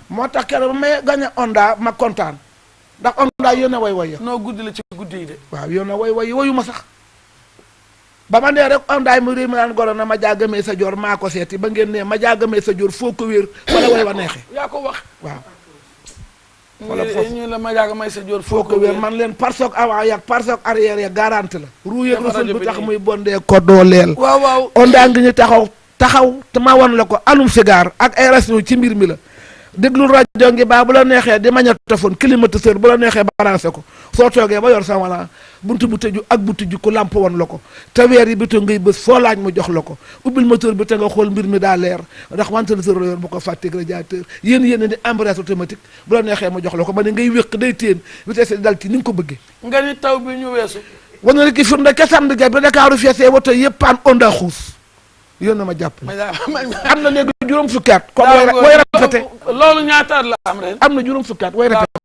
moo tax keroog may gañe Onda ma kontaan ndax Onda yéen a way ya noo guddi la ci guddi yi de waaw yéen a way wayu ma sax ba ma nee rek Onda mu réy ma naan golo na ma jaagamee sa joor maa ko seeti ba ngeen ne ma jaagamee sa joor foo ko wéer wala way wa neexee yaa ko wax waaw wala foofu ñu la ma jaaga may sa joor foo ko wéer man leen parsoog avant yak parsoog arrière ya garanti la ruuyeeg rasul bu tax muy bondee ko dooleel waaw Onda ngi ñu taxaw te ma wan la ko alum cigare ak aération ci mbir mi la déglu rajo ngi baa bu la neexee di magnétophone climatiseur bu la neexee balancé ko soo toogee ba yor sa wala buntu bu tëju ak bu tëju ko lamp woon la ko te weer yi bi to ngay bës foo laaj mu jox la ko ubbil moteur bi te nga xool mbir mi daa leer ndax ventilateur la yor bu ko fàtteeg radiateur yéen di embrayage automatique bu la neexee mu jox la ko ba ne ngay wéq day téen vitesse di dal ci ni nga ko bëggee nga ni taw bi ñu weesu wana rek ki firnde ke samedi ga bi Dakaaru feesee woto yëpp paan Onda xuus yéen na ma jàpp am na léegi juróom fukki at kon way répété loolu ñaataat la am ren am na juróom fukki at way répété